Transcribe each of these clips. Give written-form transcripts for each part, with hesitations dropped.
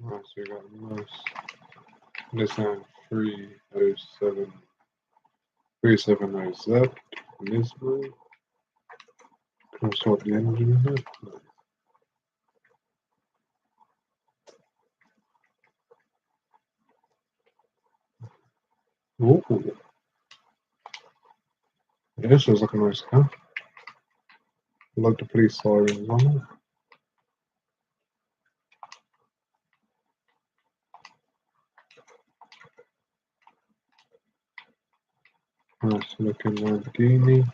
Right, so we got Nissan 307, 370Z Nismo. Can I start the engine in it? No. Ooh. Yeah, this looks like a nice car. I like the police sirens on it. Nice looking Lamborghini.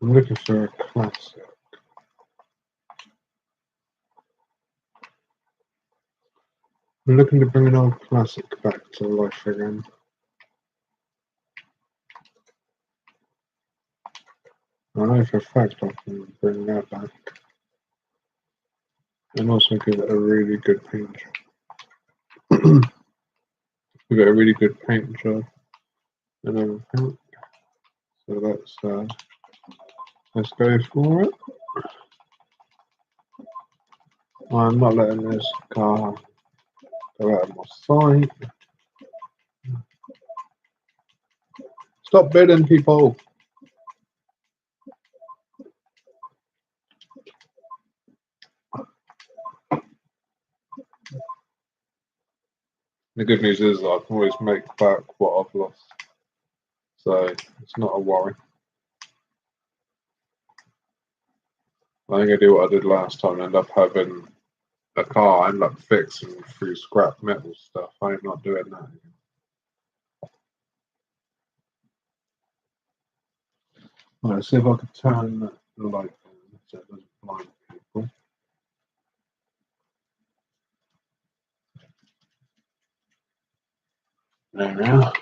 I'm looking for a classic. I'm looking to bring an old classic back to life again. I know for a fact I can bring that back. And also give it a really good paint job. Give it a really good paint job and everything. So let's go for it. I'm not letting this car go out of my sight. Stop bidding, people. The good news is I can always make back what I've lost. So it's not a worry. I think I do what I did last time and end up having a car I end up fixing through scrap metal stuff. I'm not doing that again. Right, let's see if I can turn the light on so it doesn't blind people. There we are.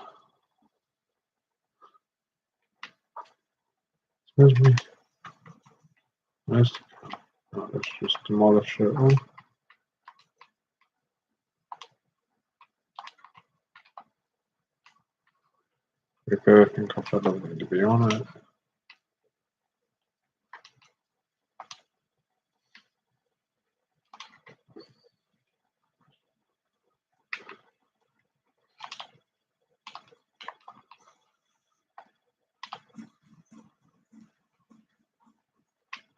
Excuse me. Let's just demolish it all. Everything I don't need to be on it.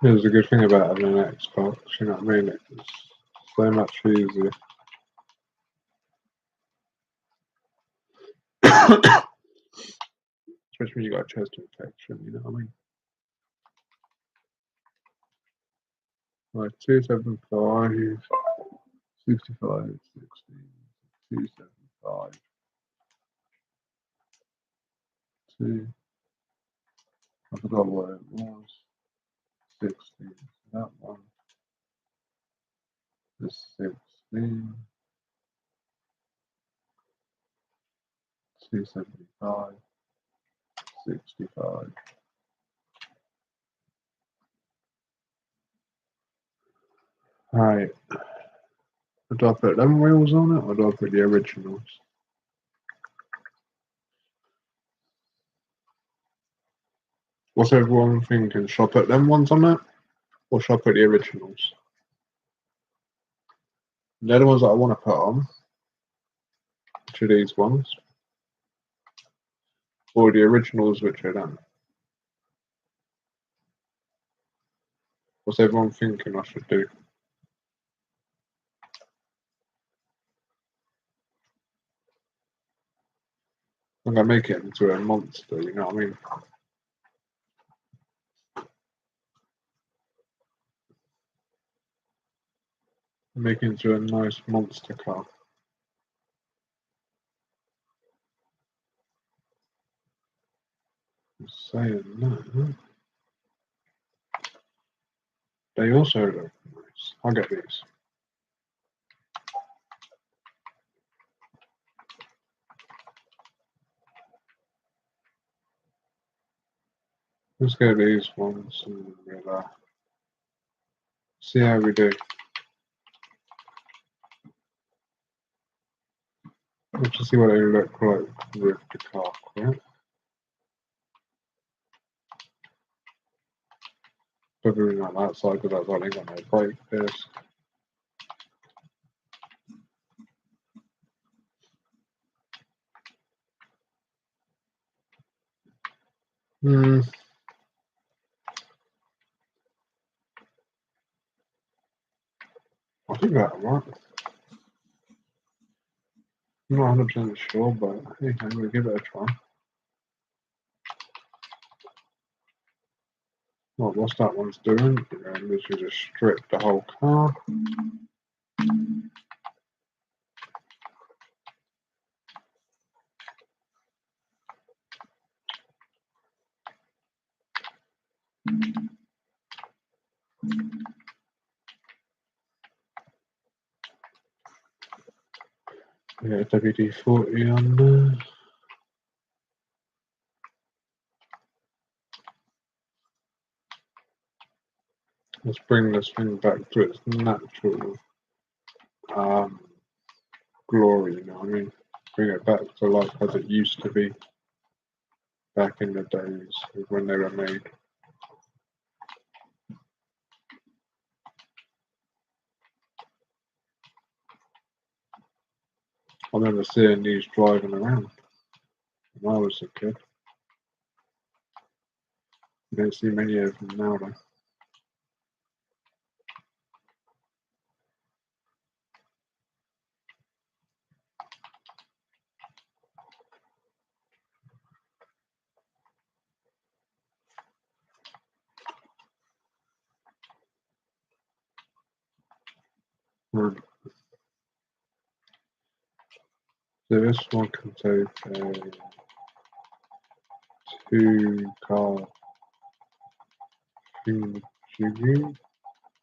Here's the good thing about having an Xbox, you know what I mean? It's so much easier. Especially when you got chest infection, you know what I mean? Right, 275, 65, 16, 275, 2. I forgot what it was. 16. That one. The 16. 275. 65. Right. Do I put them wheels on it or do I put the originals? What's everyone thinking? Should I put them ones on it or should I put the originals? They're the ones that I want to put on. Which are these ones? Or the originals, which are them? What's everyone thinking I should do? I'm gonna make it into a monster, you know what I mean? Make it into a nice monster car. I'm saying that. They also look nice. I'll get these. Let's get these ones and we'll see how we do. Let's just see what they look like with the car, right? Probably not that side because that's only got no brake disc. I think that works. I'm not 100% sure, but hey, I'm gonna give it a try. What, what's that one's doing? This is just strip the whole car. Yeah, WD-40 on there. Let's bring this thing back to its natural glory, you know what I mean? Bring it back to life as it used to be back in the days when they were made. I remember seeing these driving around when I was a kid. You don't see many of them now, though. Right. So this one can take a 2-car Fuji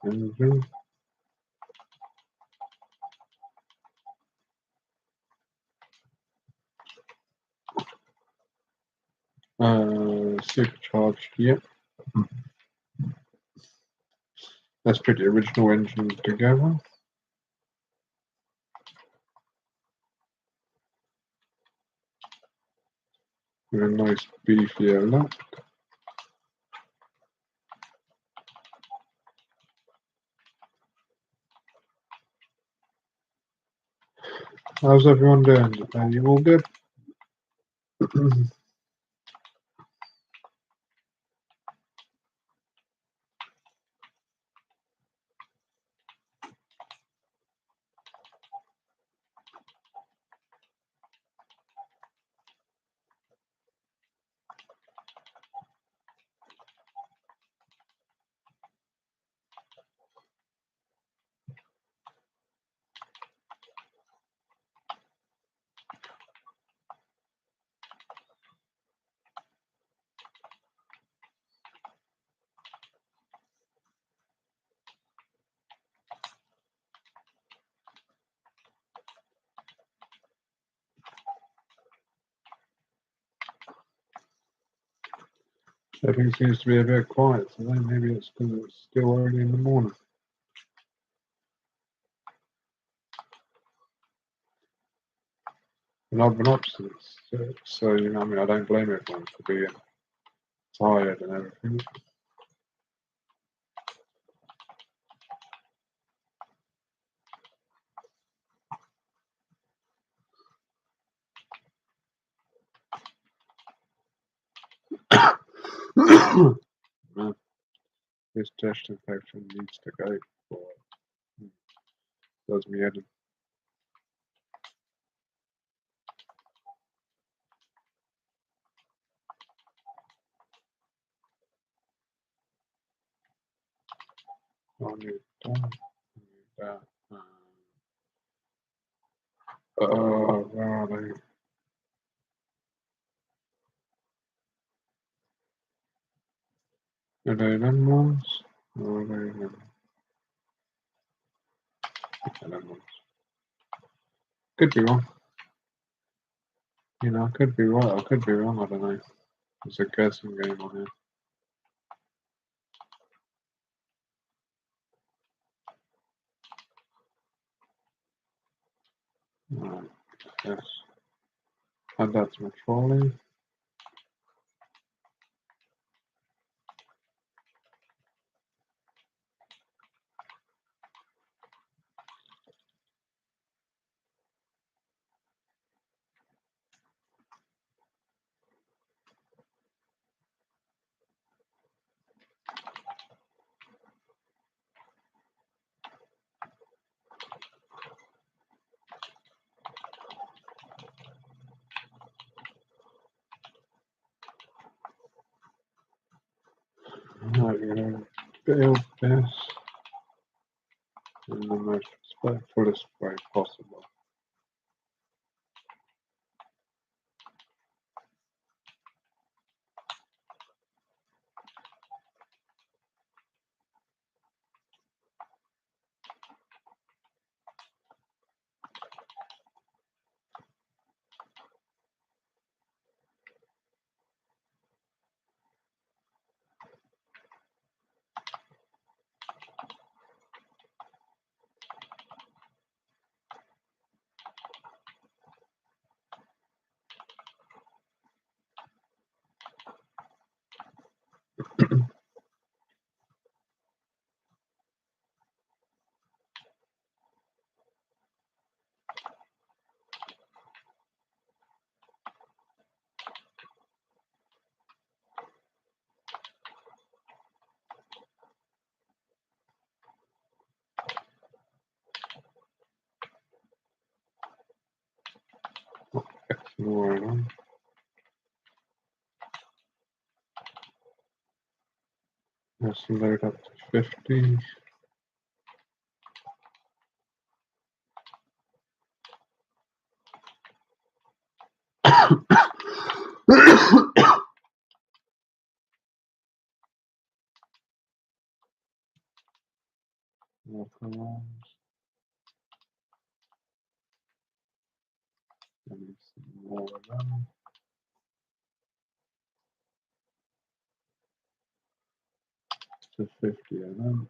engine. Supercharged, yep. Let's put the original engine together. With a nice beefier look. How's everyone doing? Are you all good? Everything seems to be a bit quiet today. Maybe it's because it's still early in the morning. And I've been up since 6, so you know what I mean, I don't blame everyone for being tired and everything. Man, this chest infection needs to go for it. Does me head in. I need that. I need that. Where are they? Are they them ones? Or are they them? Yeah, them ones. Could be wrong. You know, I could be right, I could be wrong, I don't know. It's a guessing game on here. Right, yes. Add that to my trolley. Right, we're gonna build this in the most respectfulest way possible. More on. Let's load up to 50. More commands. And some more of them. To 50 of them.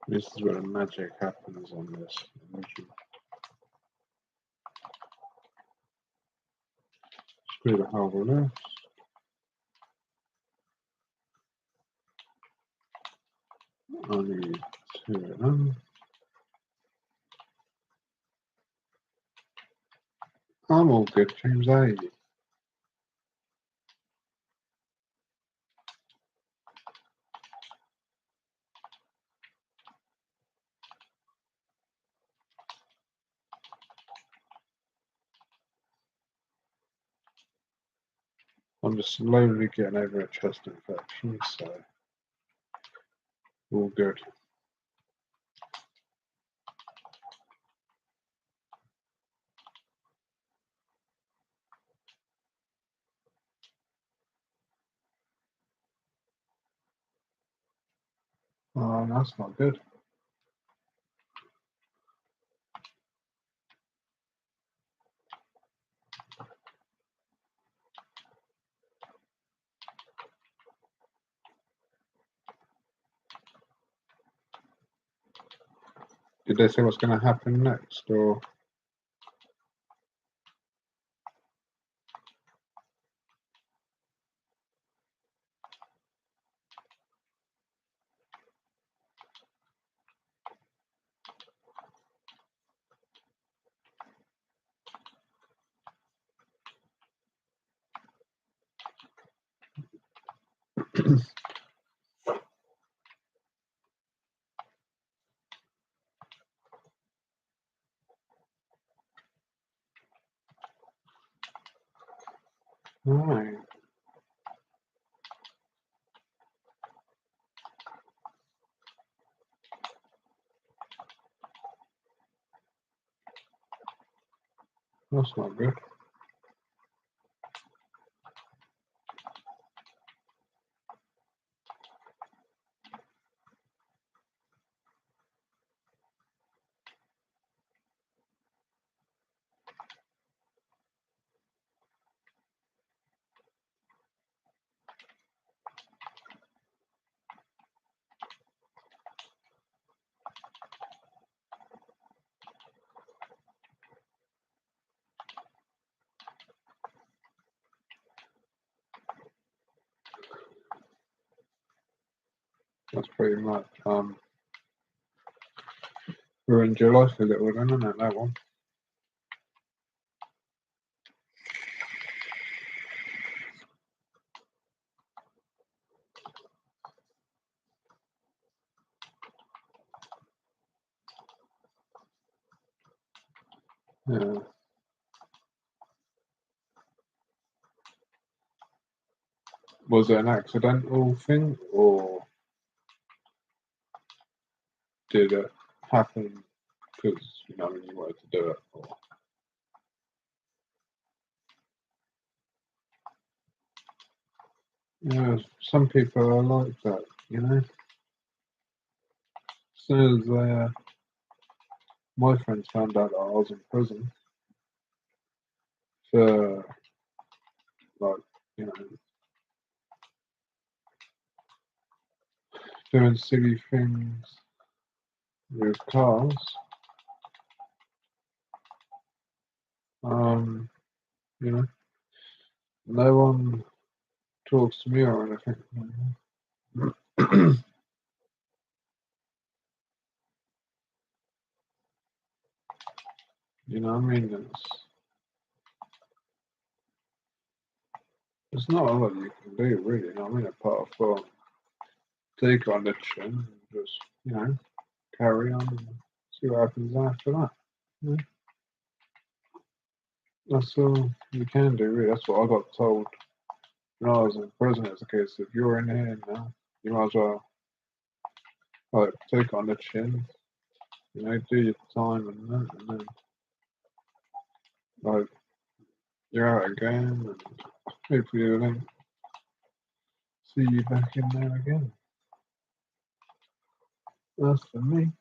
This is where the magic happens on this. Screw the whole of this. I need 2 of them. I'm all good, James. How are you? I'm just slowly getting over a chest infection, so all good. Oh, that's not good. Did they say what's going to happen next, or? Right. That's not good. That's pretty much ruined your life a little, then, isn't it, that one? Yeah. Was it an accidental thing, or did it happen because you wanted to do it? Or? Yeah, some people are like that, As soon as my friends found out that I was in prison for like you know doing silly things with cars, you know, no one talks to me or anything. You know what I mean? It's not a lot you can do, really. You know what I mean? Apart from take on the chin and just, carry on and see what happens after that. You know? That's all you can do, really. That's what I got told when I was in prison. It's a case if you're in here now, you might as well like take on the chin, do your time and that, and then like you're out again, and hopefully they don't see you back in there again. That's for me.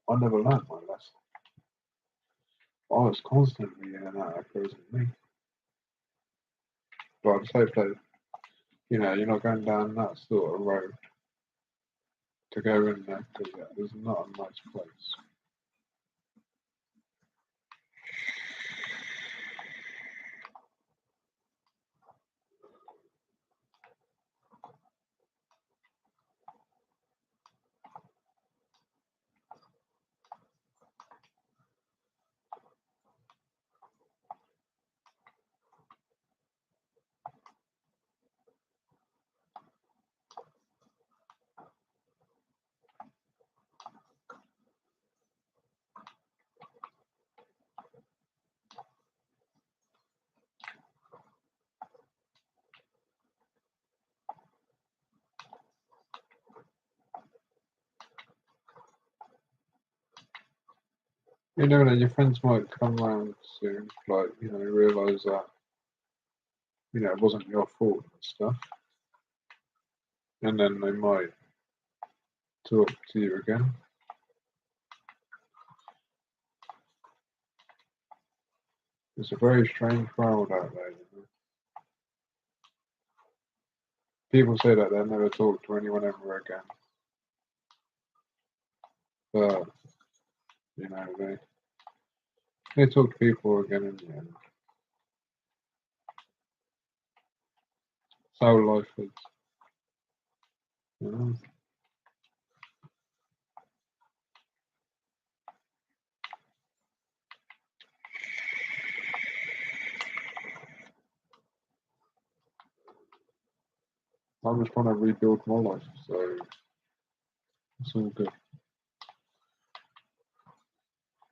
I never learned my lesson. I was constantly in and out of prison, me. But I just hope that, you're not going down that sort of road to go in there because it's not a nice place. You never know, your friends might come round soon, like, realise that, it wasn't your fault and stuff. And then they might talk to you again. It's a very strange world out there, People say that they'll never talk to anyone ever again. But, they talk to people again in the end. So life is, you know. I'm just trying to rebuild my life, so it's all good.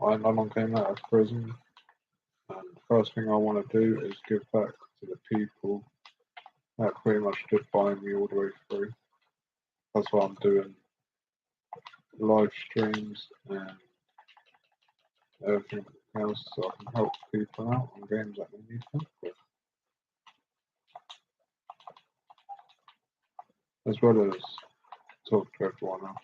I no longer came out of prison, and the first thing I want to do is give back to the people that pretty much stood by me all the way through. That's why I'm doing live streams and everything else, so I can help people out on games that they need help with, as well as talk to everyone else.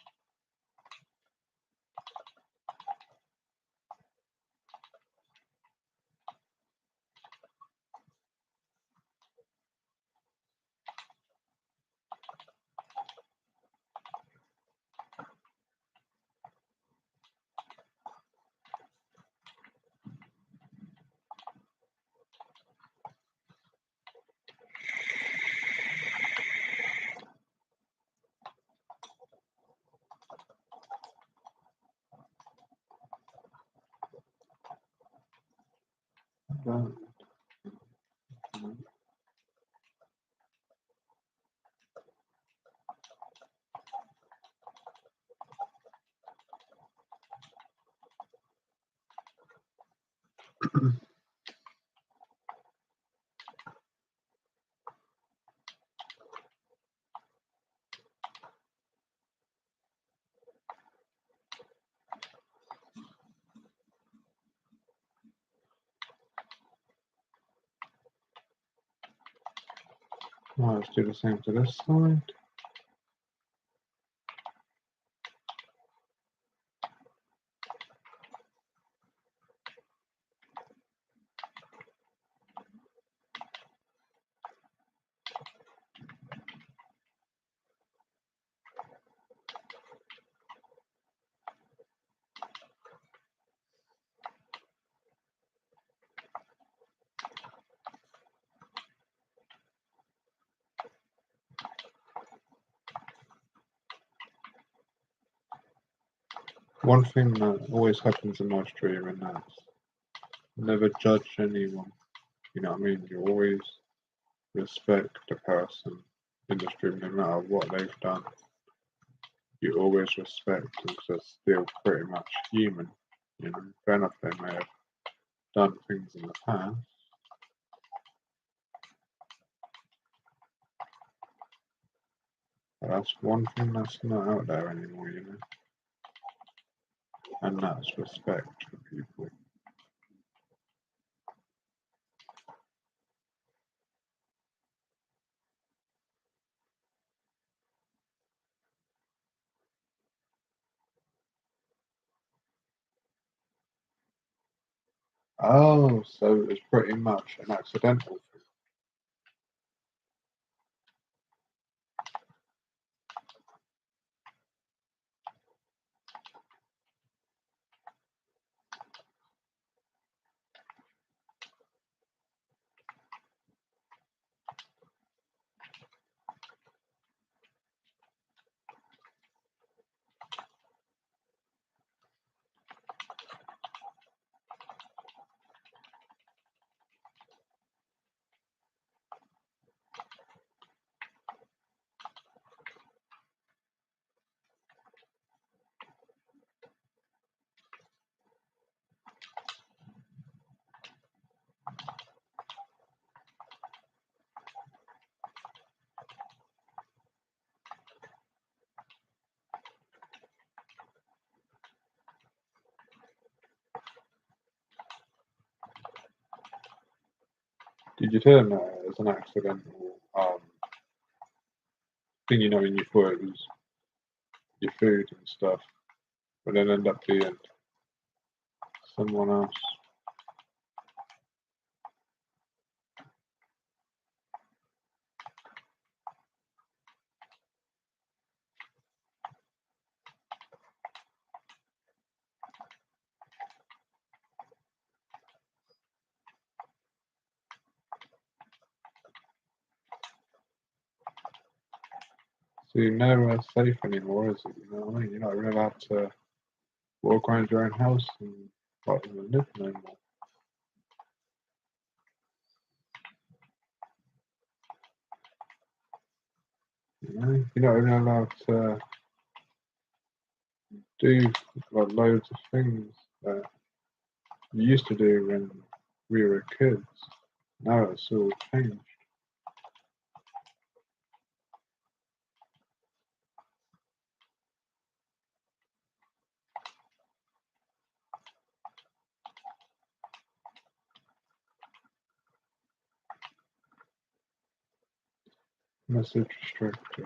Let's do the same to this side. One thing that always happens in my stream, and that's never judge anyone. You know what I mean? You always respect the person in the stream, no matter what they've done. You always respect them because they're still pretty much human. Fair enough, they may have done things in the past. But that's one thing that's not out there anymore, and that's respect for people. Oh, so it's pretty much an accidental thing. Did you turn that as an accidental thing, you know, when you thought it was your food and stuff, but then end up being someone else? So you're never safe anymore, is it? You know what I mean? You're not really allowed to walk around your own house and not even live no more. You know, you're not even allowed to do like loads of things that you used to do when we were kids. Now it's all changed. Message restricted.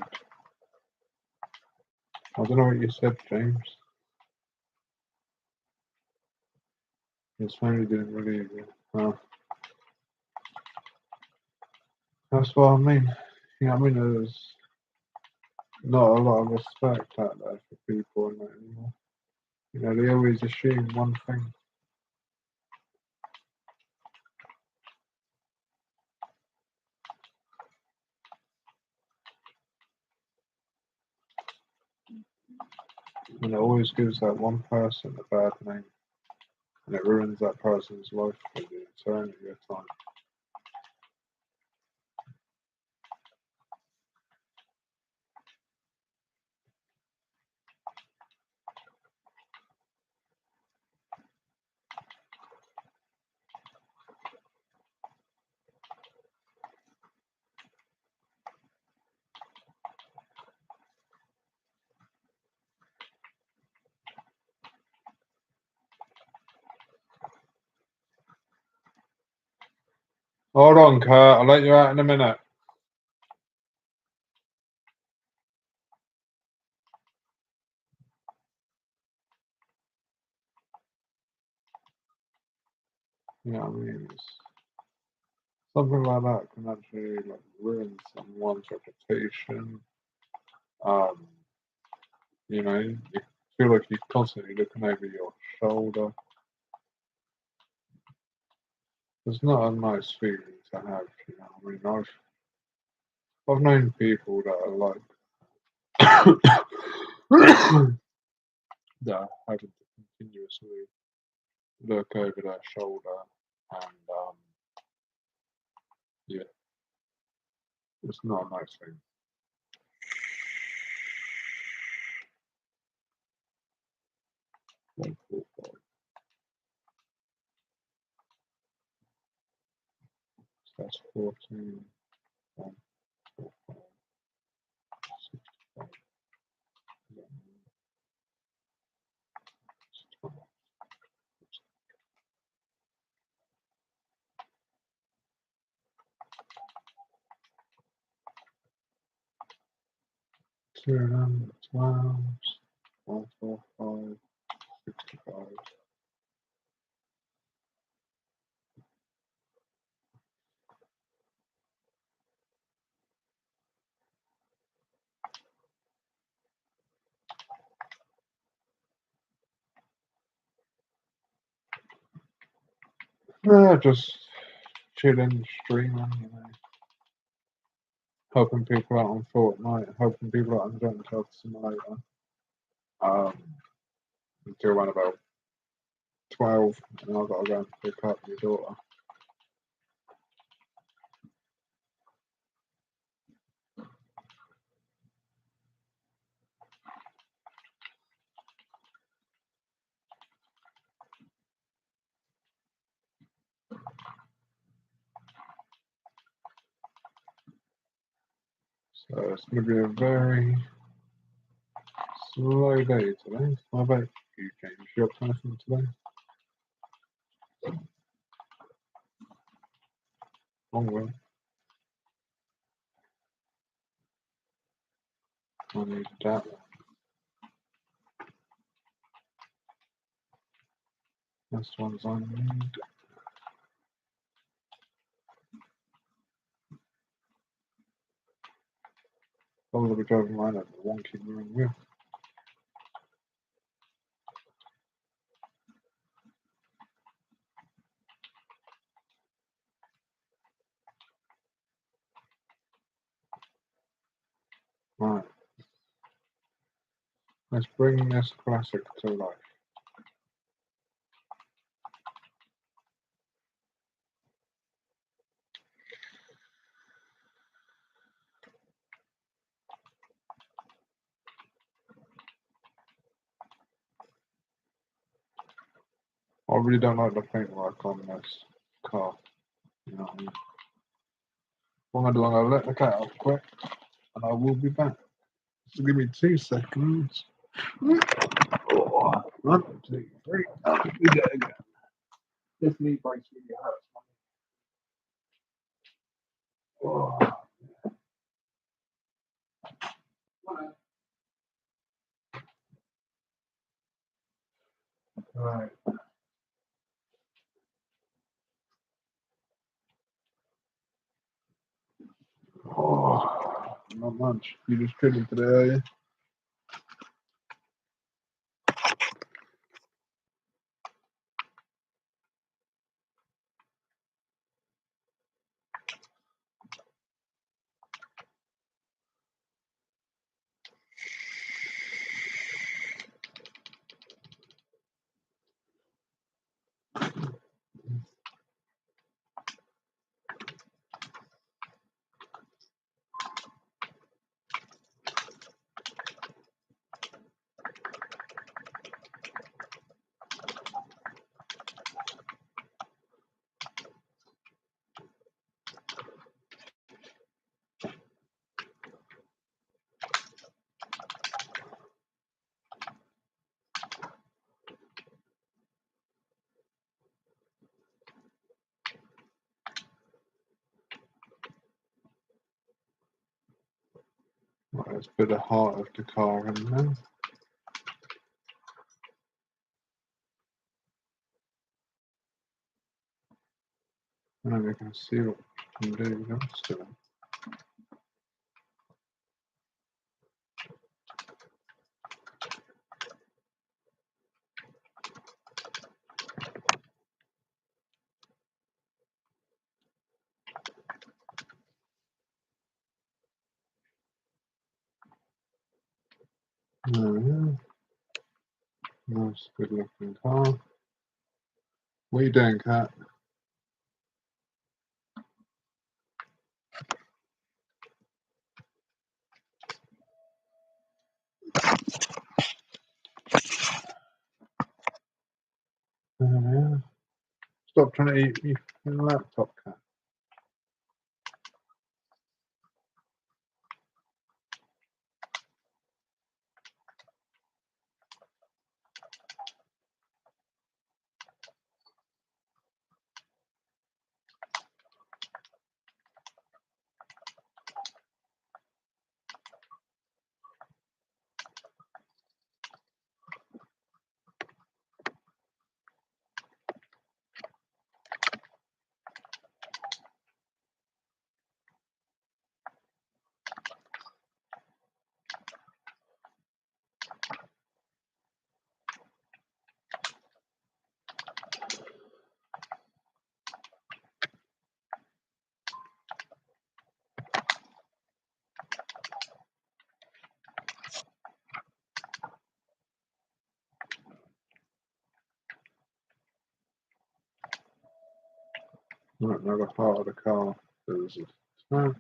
I don't know what you said, James. His family didn't believe you. Well, that's what I mean. You know what I mean? There's not a lot of respect out there for people and that anymore. You know, they always assume one thing. And it always gives that one person a bad name. And it ruins that person's life for the eternity of time. Hold on, Kurt. I'll let you out in a minute. You know what I mean? Something like that can actually like ruin someone's reputation. Um, you know, you feel like you're constantly looking over your shoulder. It's not a nice feeling to have, you know. I mean, I've known people that are like that are having to continuously look over their shoulder, and yeah, it's not a nice thing. 145. So that's 14. 145. 65. 2 of them, 12. 145. 65. Yeah, just chilling, streaming, you know, helping people out on Fortnite, helping people out on Joint Health Simulator. Um, until around about 12, and I've got to go and pick up your daughter. So it's going to be a very slow day today. How about you, James? You up to anything today? Long way. I need that one. That's the ones I need. Oh, we'll be driving around at the wonky mirroring wheel. Right. Let's bring this classic to life. I really don't like the paintwork on this car. You know what I mean? What I'm going to do, I'm going to let the cat out quick, and I will be back. So give me 2 seconds. Oh, 1, 2, 3. We go again. This knee brace really hurts. Oh. Right. Oh, not much. You just trimming today, are you? Right, let's put the heart of the car in there. And then we can see what we can do with the rest of it. There we go. Nice, good looking car. What are you doing, Cat? There we are. Stop trying to eat your laptop, Cat. Right, now the heart of the car is smashed.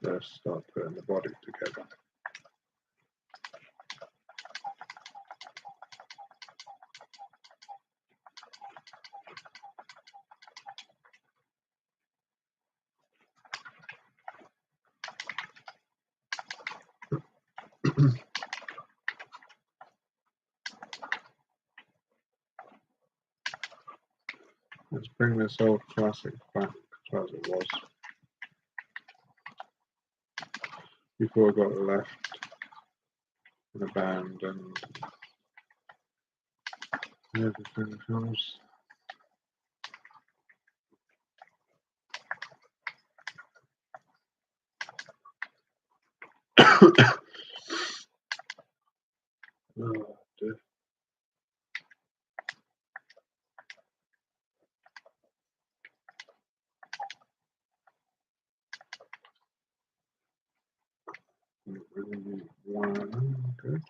Let's start putting the body together. bring this old classic back to as it was before I got left and abandoned and everything else. Oh, dear. Really need one. Good.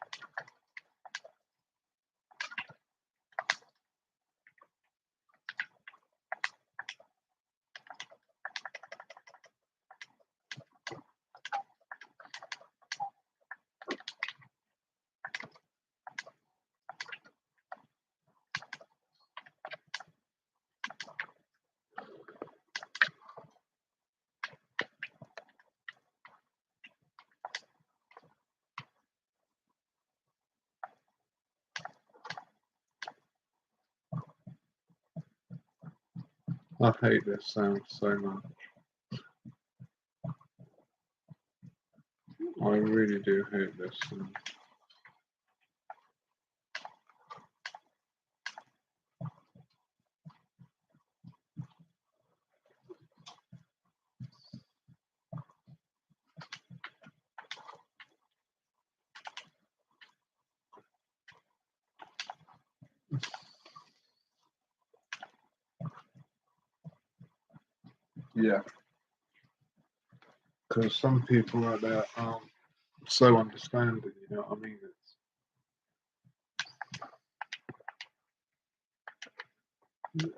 I hate this sound so much. I really do hate this sound. Yeah, because some people out there aren't so understanding, you know what I mean?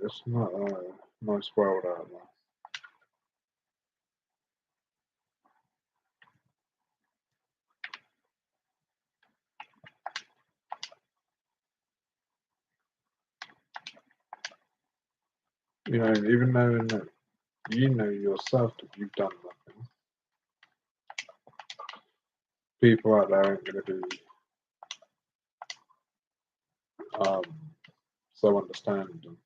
It's not a nice world out there. You know, even knowing that you know yourself that you've done nothing, people out there aren't going to be um, so understanding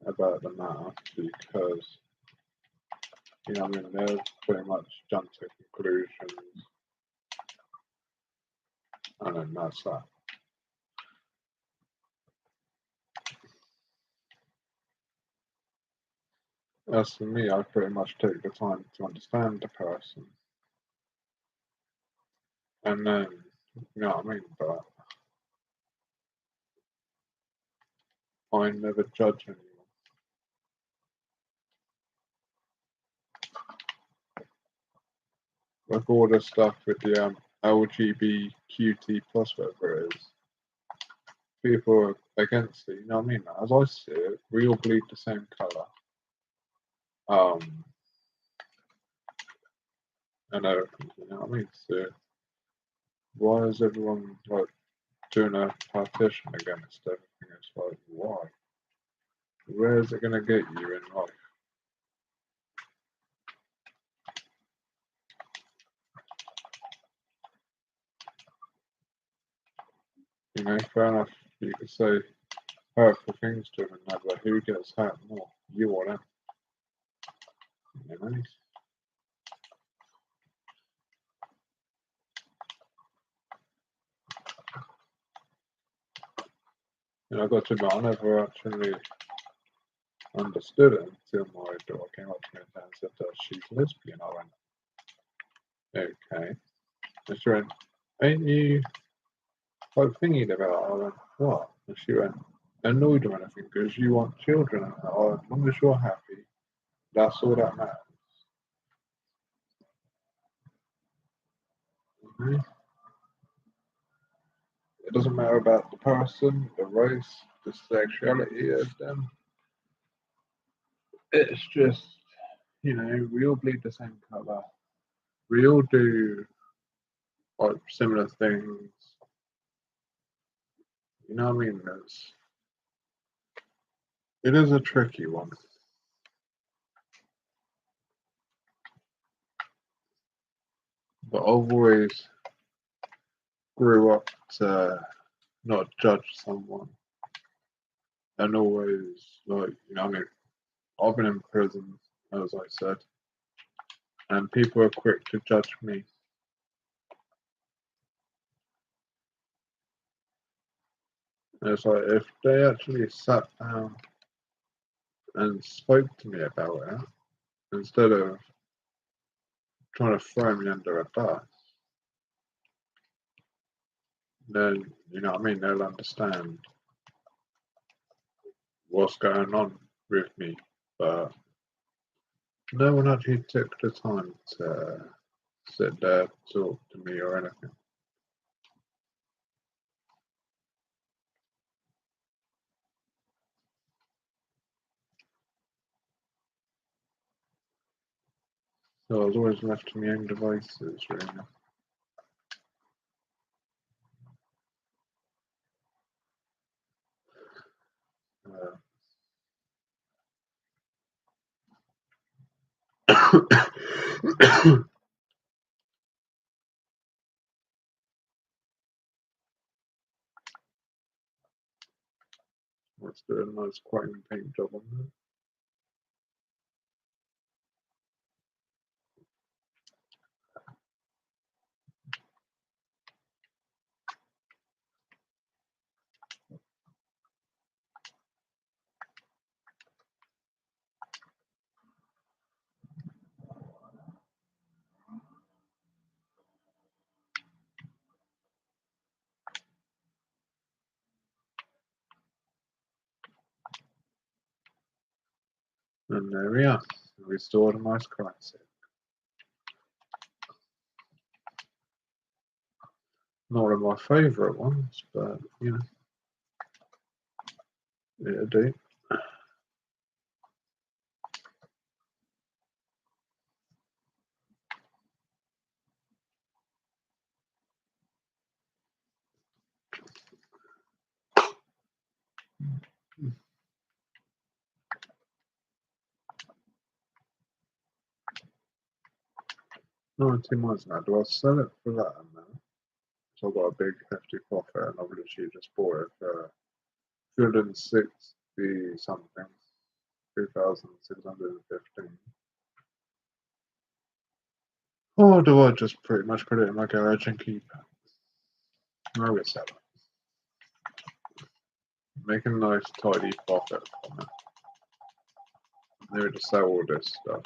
about the matter because, you know, I mean, they'll pretty much jump to conclusions and then that's that. As for me, I pretty much take the time to understand the person and then, you know what I mean? But I never judge anyone. Like all the stuff with the LGBTQT plus whatever it is, people are against it. You know what I mean? As I see it, we all bleed the same color. And everything. You know what I mean? So why is everyone like doing a partition against everything? It's like why? Where is it going to get you in life? You know, fair enough. You could say hurtful things to them, but who gets hurt more? You or them? You know? And I got to admit, I never actually understood it until my daughter came up to me and said that she's lesbian. I went, okay. And she went, ain't you like thinking about it? I went, what? And she went, annoyed or anything because you want children. And I went, as long as you're happy, that's all that matters. Mhm. It doesn't matter about the person, the race, the sexuality of them. It's just, you know, we all bleed the same colour. We all do like similar things. You know what I mean? It is a tricky one. But I've always grew up to not judge someone and always like, you know, I mean, I've been in prison, as I said, and people are quick to judge me. And it's like if they actually sat down and spoke to me about it instead of trying to throw me under a bus, then you know what I mean, they'll understand what's going on with me. But no one actually took the time to sit there, talk to me or anything. So I was always left to my own devices, really. Let's do a nice quite paint job on that. And there we are. Restored a nice classic. Not one of my favourite ones, but you know, it'll do. £19 now. Do I sell it for that amount? So I've got a big hefty profit and I've literally just bought it for 260 something, 2,615. Or do I just pretty much put it in my garage and keep it? I will sell it. Make a nice tidy profit from it. Maybe just sell all this stuff.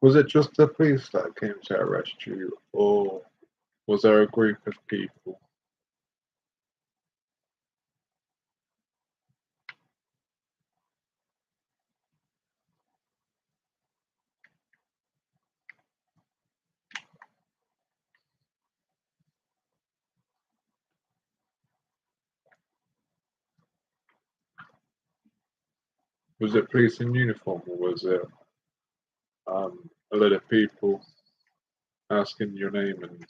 Was it just the police that came to arrest you, or was there a group of people? Was it police in uniform, or was it a lot of people asking your name and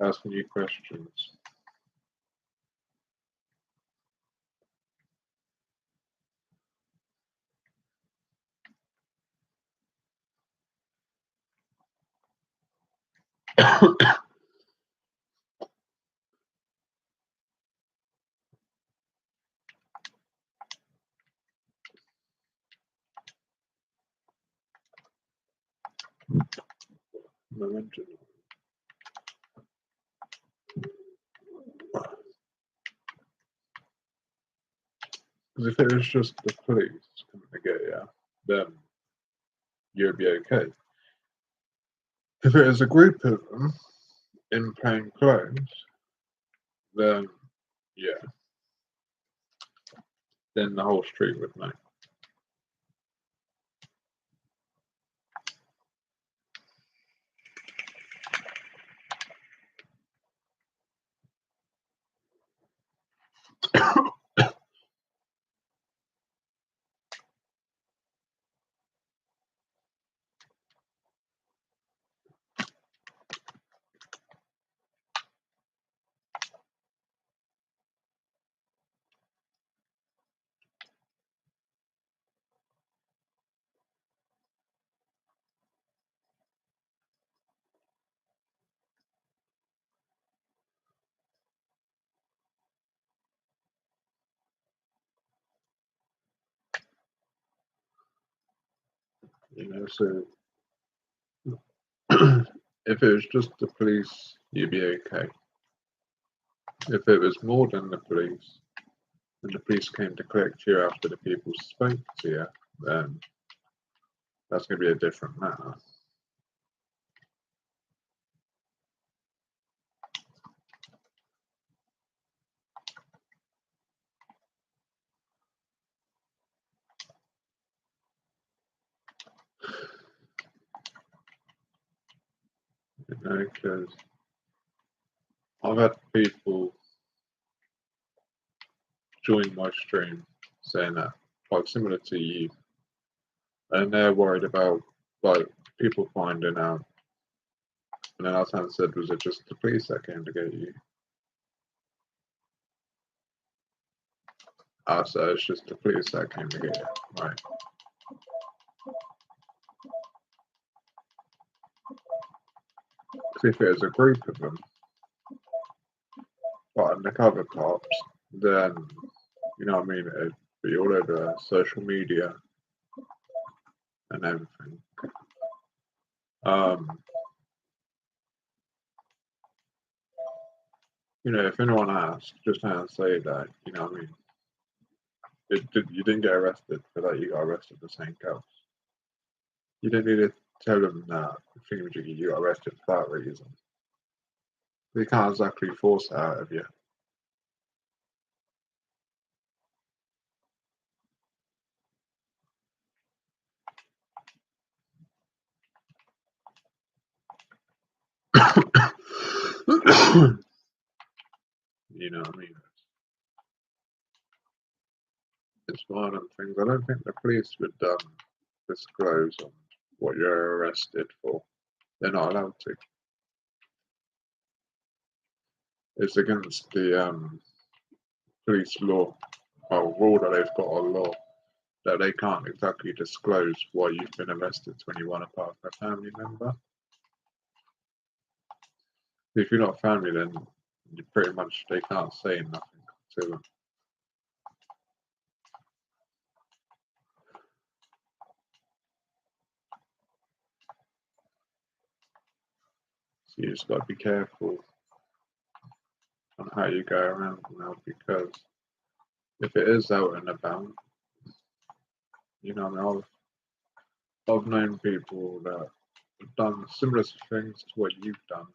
asking you questions? Because if it was just the police coming to get you, then you'd be okay. If it was a group of them in plain clothes, then yeah, then the whole street would know. So if it was just the police, you'd be okay. If it was more than the police, and the police came to collect you after the people spoke to you, then that's going to be a different matter. Because I've had people join my stream saying that, quite similar to you, and they're worried about like people finding out. And then Altan said, was it just the police that came to get you? I said, it's just the police that came to get you, right? Because if it was a group of them, but undercover cops, then, you know what I mean, it'd be all over social media and everything. If anyone asks, just say that, you know what I mean, you didn't get arrested for that, you got arrested for St. Coast. You didn't need to tell them that you got arrested for that reason. They can't exactly force it out of you. You know what I mean? It's one of them things. I don't think the police would disclose on what you're arrested for. They're not allowed to. It's against the police law, or rule that they've got a law that they can't exactly disclose why you've been arrested to anyone apart from a family member. If you're not family, then you pretty much they can't say nothing to them. So you just got to be careful on how you go around now, because if it is out and about, you know, I've known people that have done similar things to what you've done.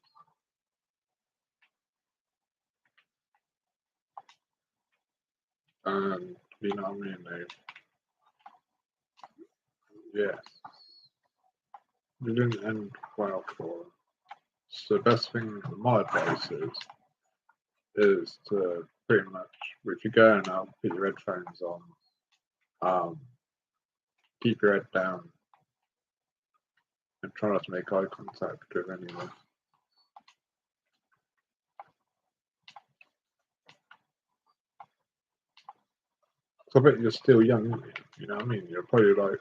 And, you know what I mean, it didn't end well for them. So the best thing, my advice is to pretty much, if you're going out, put your headphones on, keep your head down, and try not to make eye contact with anyone. I bet you're still young, aren't you? You know what I mean? You're probably like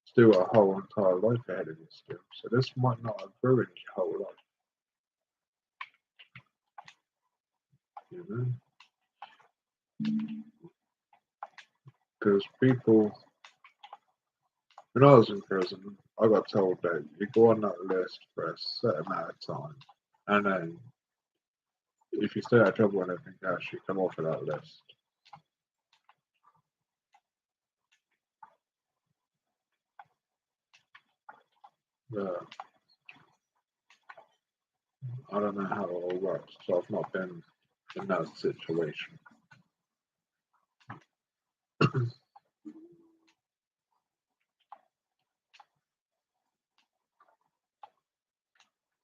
still a whole entire life ahead of you still. So this might not have ruined your whole life. You know? Because people, when I was in prison, I got told that you go on that list for a certain amount of time, and then if you stay out of trouble and everything else, you come off of that list. I don't know how it all works, so I've not been in that situation.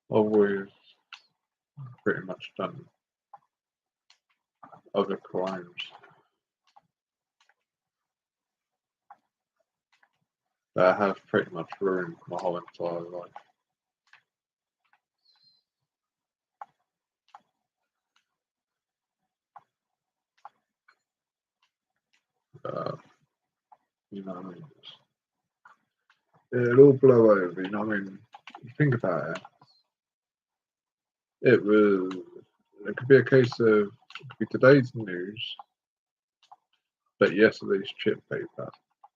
Always pretty much done other crimes. That have pretty much ruined my whole entire life. You know what I mean? It'll all blow over, you know what I mean? Think about it. It could be a case of, it could be today's news, but yesterday's chip paper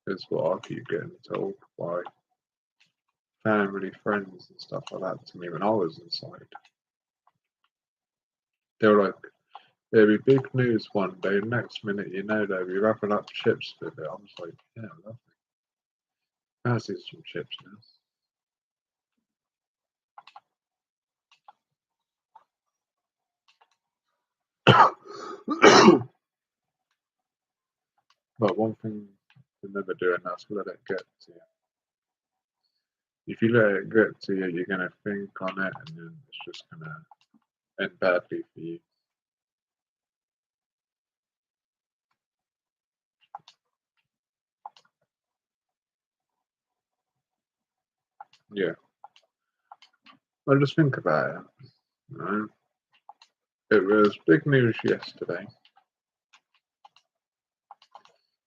is what I keep getting told by family, friends, and stuff like that to me when I was inside. They were like, there'll be big news one day. Next minute, you know, they'll be wrapping up chips with it. I was like, yeah, lovely. Fancy some chips now. But one thing to never do, and that's let it get to you. If you let it get to you, you're going to think on it, and then it's just going to end badly for you. Yeah. Well, just think about it. You know? It was big news yesterday.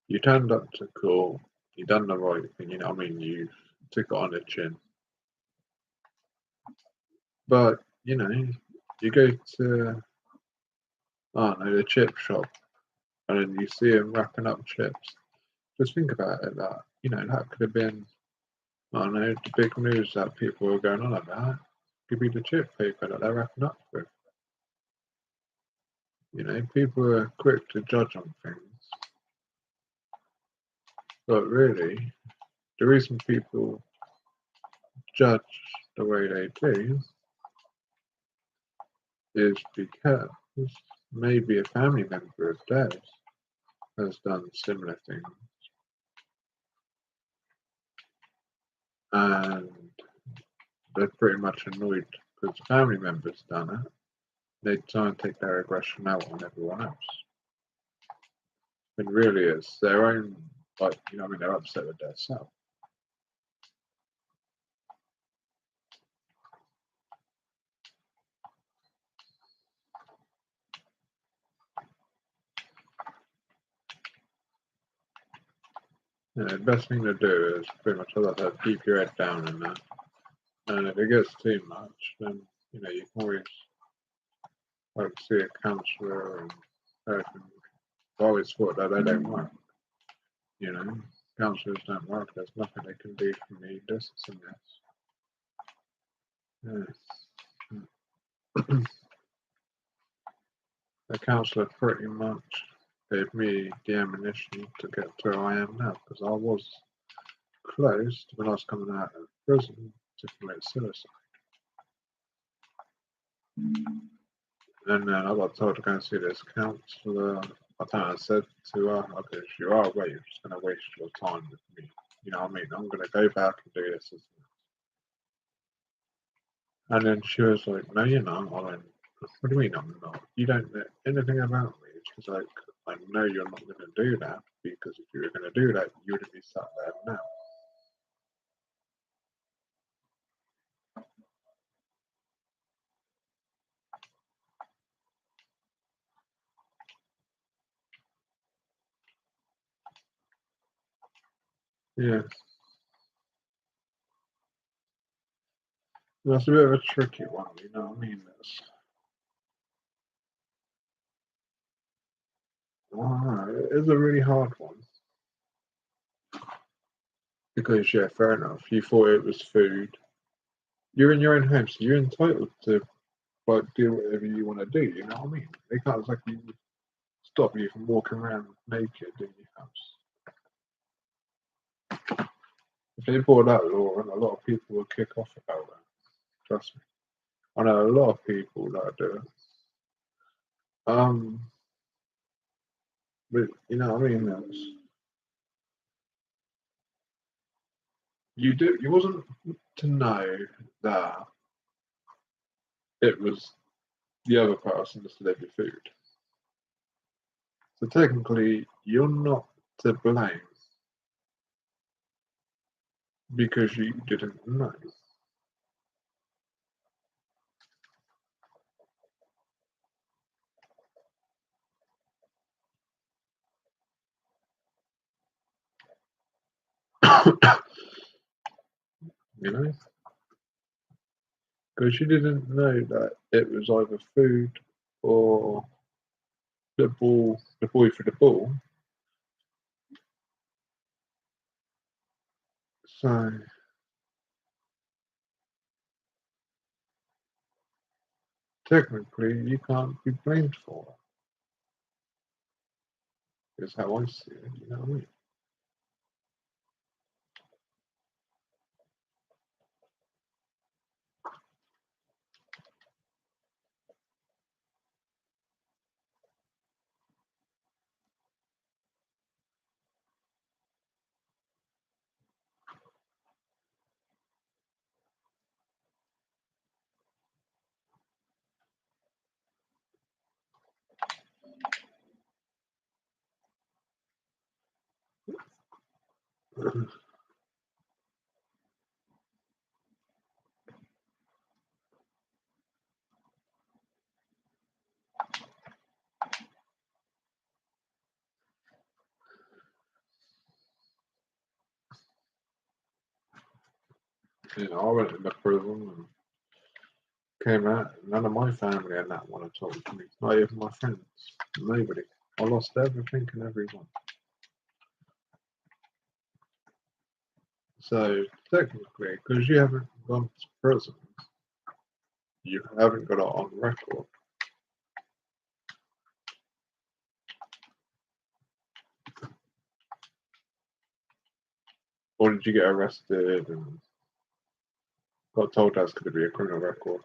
You turned up to court. You done the right thing. You know what I mean? You took it on the chin. But you know, you go to I don't know the chip shop, and then you see them wrapping up chips. Just think about it. That you know that could have been I don't know the big news that people were going on about. Could be the chip paper that they're wrapping up with. You know, people are quick to judge on things, but really, the reason people judge the way they do is because maybe a family member of theirs has done similar things, and they're pretty much annoyed because family members done it. They try and take their aggression out on everyone else. And really, it's their own, like, you know, I mean, they're upset with their self. You know, the best thing to do is pretty much like that, keep your head down and that. And if it gets too much, then, you know, you can always like see a counsellor and everything. I always thought that they don't work. You know, counsellors don't work. There's nothing they can do for me. This and this. Yes. The counsellor pretty much gave me the ammunition to get to where I am now because I was close to when I was coming out of prison to commit suicide. And then I got told to go and see this counsellor. I think I said to her, okay, if you are away, you're just going to waste your time with me. You know what I mean? I'm going to go back and do this. And then she was like, no, you're not. I went, what do you mean I'm not? You don't know anything about me. She's like, I know you're not going to do that because if you were going to do that, you would be sat there now. Yes. That's a bit of a tricky one, you know what I mean? It's a really hard one. Because, yeah, fair enough. You thought it was food. You're in your own home, so you're entitled to like do whatever you want to do, you know what I mean? They can't exactly stop you from walking around naked in your house. If they brought that law, and a lot of people would kick off about that. Trust me. I know a lot of people that do it. Um, but you know what I mean? You wasn't to know that it was the other person that delivered food. So technically, you're not to blame because you didn't know. You know, because you didn't know that it was either food or the boy for the ball. So technically you can't be blamed for it. Is how I see it. You know what I mean? You know, I went into prison and came out. None of my family and that want to talk to me. Not even my friends. Nobody. I lost everything and everyone. So technically, because you haven't gone to prison, you haven't got it on record. Or did you get arrested and got told that's going to be a criminal record?